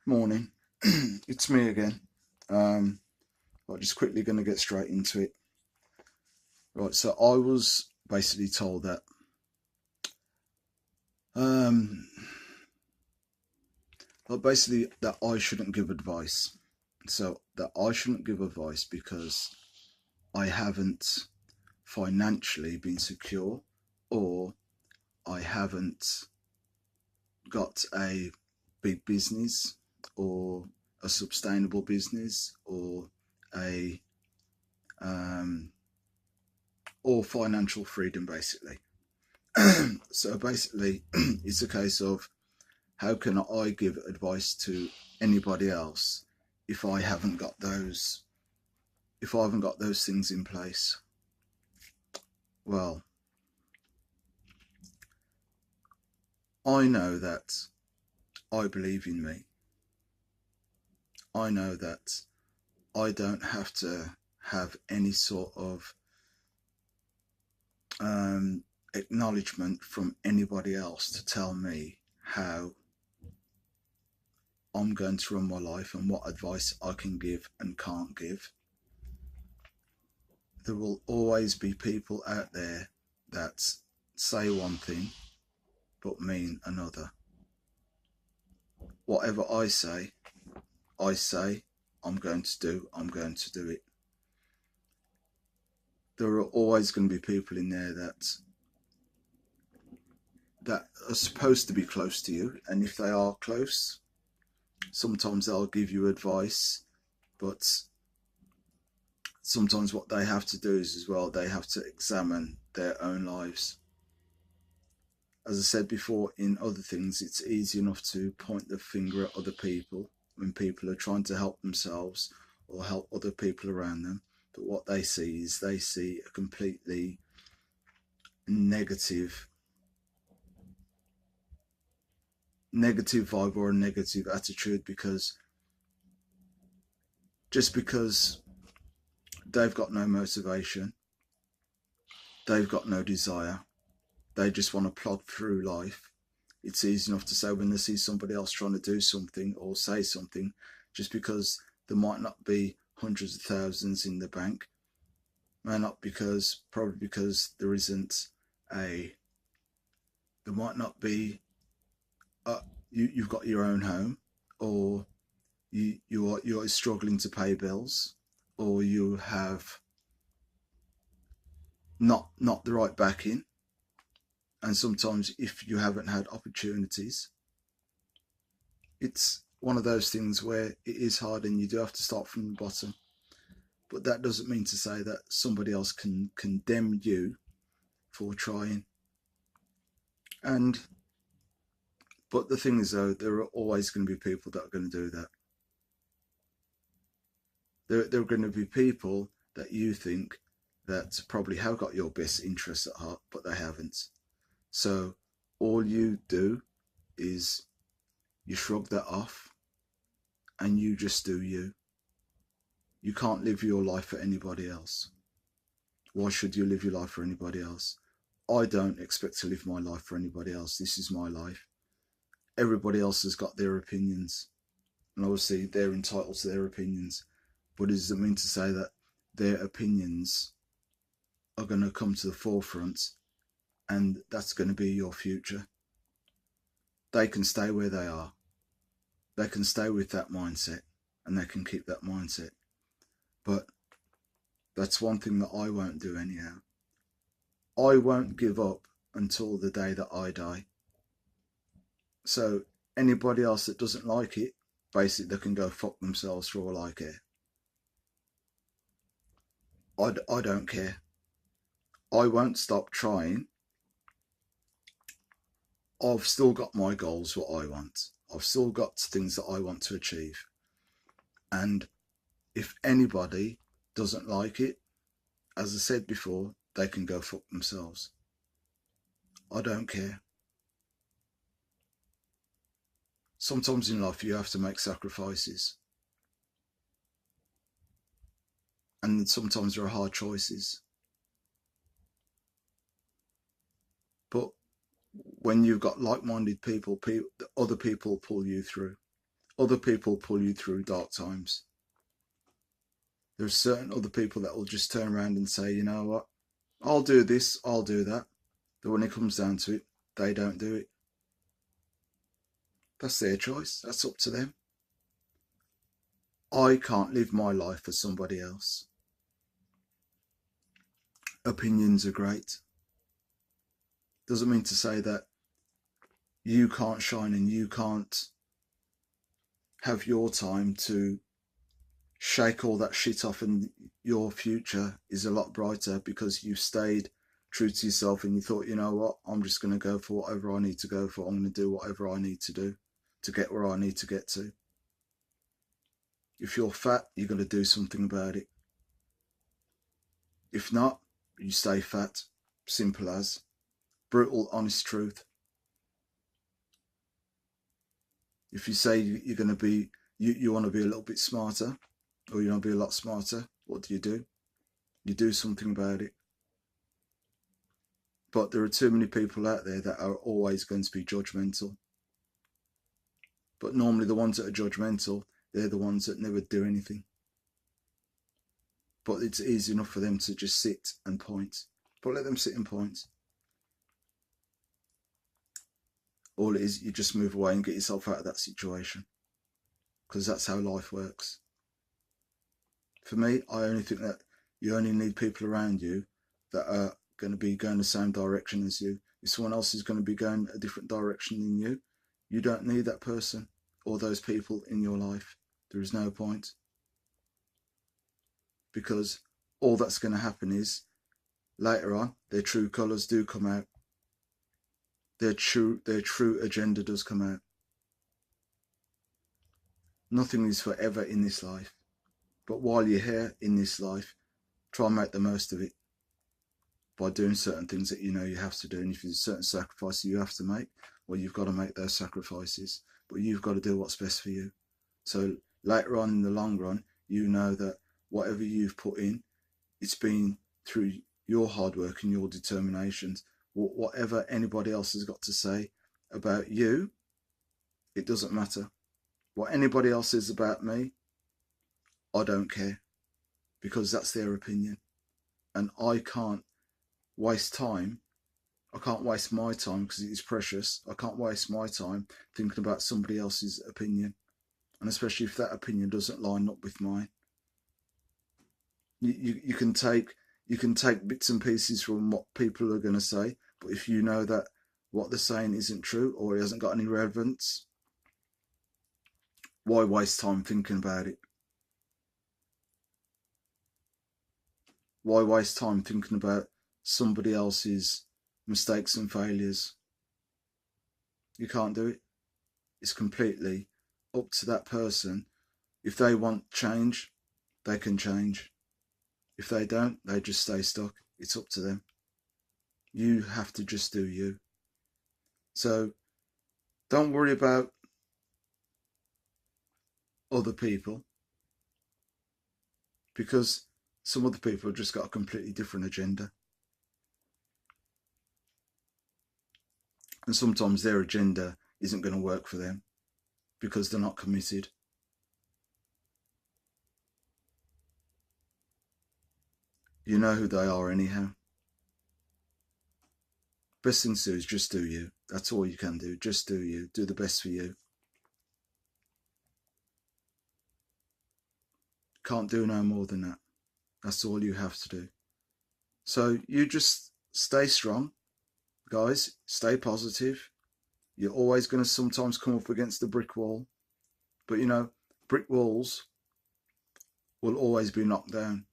Morning. It's me again. I'm just quickly going to get straight into it. Right, so I was basically told that um, basically that I shouldn't give advice. So that I shouldn't give advice because I haven't financially been secure, or I haven't got a big business, or a sustainable business, a um, or financial freedom, basically. So basically, it's a case of how can I give advice to anybody else if I haven't got those things in place? Well, I know that I believe in me. I know that I don't have to have any sort of um, acknowledgement from anybody else to tell me how I'm going to run my life and what advice I can give and can't give. There will always be people out there that say one thing but mean another. Whatever I say I'm going to do, I'm going to do it. There are always going to be people in there that are supposed to be close to you, and if they are close, sometimes they'll give you advice, but sometimes what they have to do is, as well, they have to examine their own lives. As I said before, in other things, it's easy enough to point the finger at other people when people are trying to help themselves or help other people around them. But what they see is a completely negative vibe or a negative attitude, because just because they've got no motivation, they've got no desire, they just want to plod through life. It's easy enough to say when they see somebody else trying to do something or say something, just because there might not be hundreds of thousands in the bank, may not, probably because there might not be, you've got your own home, or you're struggling to pay bills, or you have not the right backing. And sometimes if you haven't had opportunities, it's one of those things where it is hard and you do have to start from the bottom. But that doesn't mean to say that somebody else can condemn you for trying. And but the thing is, though, there are always going to be people that are going to do that. There are going to be people that you think that probably have got your best interests at heart, but they haven't. So all you do is you shrug that off and you just do you. You can't live your life for anybody else. Why should you live your life for anybody else? I don't expect to live my life for anybody else. This is my life. Everybody else has got their opinions, and obviously they're entitled to their opinions. But it doesn't mean to say that their opinions are going to come to the forefront and that's going to be your future. They can stay where they are. They can stay with that mindset and they can keep that mindset. But that's one thing that I won't do anyhow. I won't give up until the day that I die. So anybody else that doesn't like it, basically they can go fuck themselves for all I care. I don't care. I won't stop trying. I've still got my goals, what I want. I've still got things that I want to achieve. And if anybody doesn't like it, as I said before, they can go fuck themselves. I don't care. Sometimes in life you have to make sacrifices. And sometimes there are hard choices. But when you've got like-minded people, other people pull you through. Other people pull you through dark times. There's certain other people that will just turn around and say, you know what, I'll do this, I'll do that. But when it comes down to it, they don't do it. That's their choice. That's up to them. I can't live my life for somebody else. Opinions are great. Doesn't mean to say that you can't shine and you can't have your time to shake all that shit off, and your future is a lot brighter because you stayed true to yourself and you thought, you know what, I'm just going to go for whatever I need to go for. I'm going to do whatever I need to do to get where I need to get to. If you're fat, you're going to do something about it. If not, you stay fat. Simple as. Brutal, honest truth. If you say you're going to be, you want to be a little bit smarter, or you want to be a lot smarter, what do? You do something about it. But there are too many people out there that are always going to be judgmental. But normally the ones that are judgmental, they're the ones that never do anything. But it's easy enough for them to just sit and point. But let them sit and point. All it is, you just move away and get yourself out of that situation. Because that's how life works. For me, I only think that you only need people around you that are going to be going the same direction as you. If someone else is going to be going a different direction than you, you don't need that person or those people in your life. There is no point. Because all that's going to happen is, later on, their true colours do come out. Their true agenda does come out. Nothing is forever in this life. But while you're here in this life, try and make the most of it by doing certain things that you know you have to do. And if there's certain sacrifices you have to make, well, you've got to make those sacrifices. But you've got to do what's best for you. So later on in the long run, you know that whatever you've put in, it's been through your hard work and your determinations. Whatever anybody else has got to say about you, it doesn't matter. What anybody else says about me, I don't care, because that's their opinion. And I can't waste time. I can't waste my time because it is precious. I can't waste my time thinking about somebody else's opinion. And especially if that opinion doesn't line up with mine. You can take bits and pieces from what people are going to say, but if you know that what they're saying isn't true or it hasn't got any relevance, why waste time thinking about it? Why waste time thinking about somebody else's mistakes and failures? You can't do it. It's completely up to that person. If they want change, they can change. If they don't, they just stay stuck. It's up to them. You have to just do you. So don't worry about other people, because some other people have just got a completely different agenda. And sometimes their agenda isn't going to work for them because they're not committed. You know who they are anyhow. Best thing to do is just do you. That's all you can do. Just do you. Do the best for you. Can't do no more than that. That's all you have to do. So you just stay strong, guys. Stay positive. You're always going to sometimes come up against the brick wall. But you know, brick walls will always be knocked down.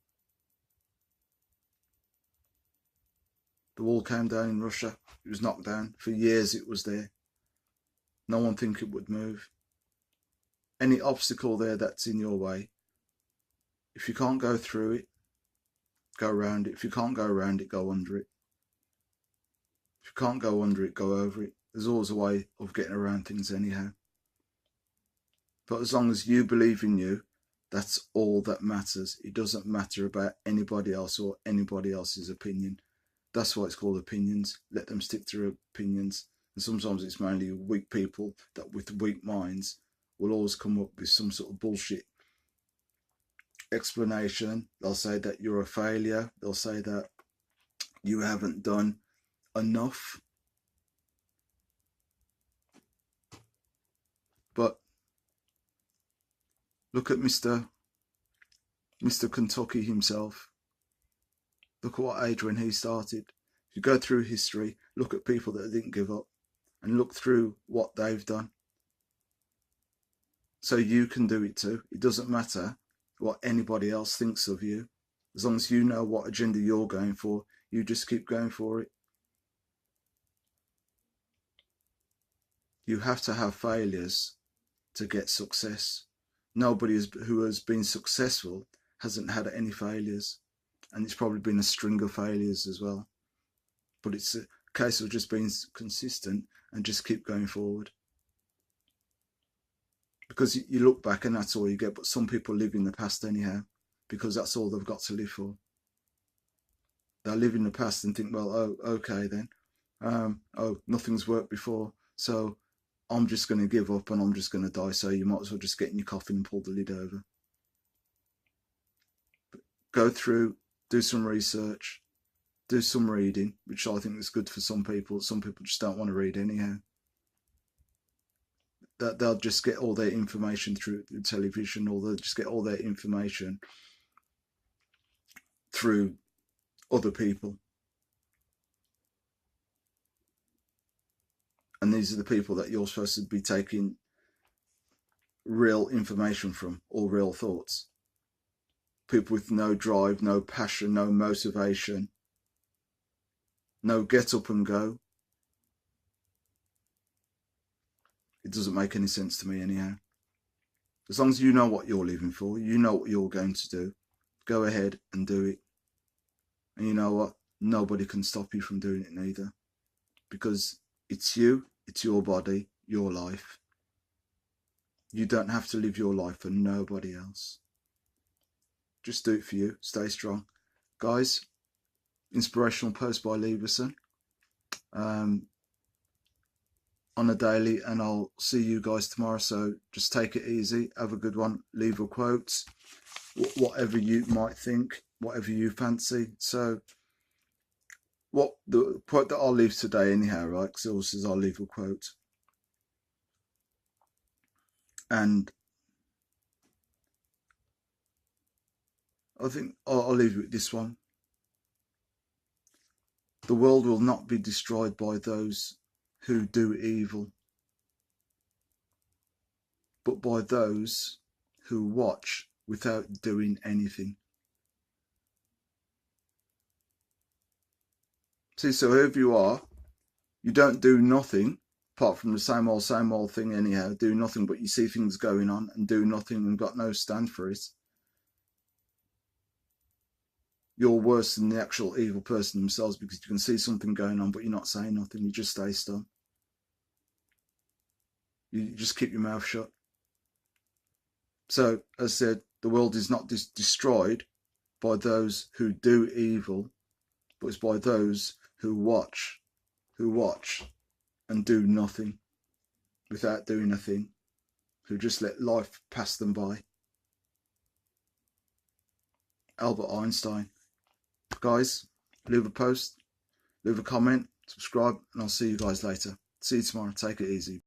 The wall came down in Russia. It was knocked down. For years it was there. No one think it would move. Any obstacle there that's in your way, if you can't go through it, go around it. If you can't go around it, go under it. If you can't go under it, go over it. There's always a way of getting around things anyhow. But as long as you believe in you, that's all that matters. It doesn't matter about anybody else or anybody else's opinion. That's why it's called opinions. Let them stick to their opinions. And sometimes it's mainly weak people that with weak minds will always come up with some sort of bullshit explanation. They'll say that you're a failure. They'll say that you haven't done enough. But look at Mr. Kentucky himself. Look at what age when he started. If you go through history, look at people that didn't give up and look through what they've done. So you can do it too. It doesn't matter what anybody else thinks of you. As long as you know what agenda you're going for, you just keep going for it. You have to have failures to get success. Nobody who has been successful hasn't had any failures. And it's probably been a string of failures as well. But it's a case of just being consistent and just keep going forward. Because you look back and that's all you get. But some people live in the past anyhow, because that's all they've got to live for. They'll live in the past and think, well, oh, okay then. Oh, nothing's worked before, so I'm just going to give up and I'm just going to die. So you might as well just get in your coffin and pull the lid over. But go through, do some research, do some reading, which I think is good for some people. Some people just don't want to read anyhow. That they'll just get all their information through the television, or they'll just get all their information through other people. And these are the people that you're supposed to be taking real information from, or real thoughts. People with no drive, no passion, no motivation, no get up and go. It doesn't make any sense to me anyhow. As long as you know what you're living for, you know what you're going to do, go ahead and do it. And you know what? Nobody can stop you from doing it neither. Because it's you, it's your body, your life. You don't have to live your life for nobody else. Just do it for you. Stay strong. Guys, inspirational post by Leverson. On a daily, and I'll see you guys tomorrow. So just take it easy, have a good one, leave a quote, whatever you might think, whatever you fancy. So what the quote that I'll leave today anyhow, right, because it also says I'll leave a quote, and I think I'll leave it with this one. The world will not be destroyed by those who do evil, but by those who watch without doing anything. See, so whoever you are, you don't do nothing apart from the same old thing anyhow. Do nothing, but you see things going on and do nothing and got no stand for it. You're worse than the actual evil person themselves, because you can see something going on, but you're not saying nothing. You just stay still. You just keep your mouth shut. So, as I said, the world is not destroyed by those who do evil, but it's by those who watch and do nothing without doing a thing, who just let life pass them by. Albert Einstein. Guys, leave a post, leave a comment, subscribe, and I'll see you guys later. See you tomorrow. Take it easy.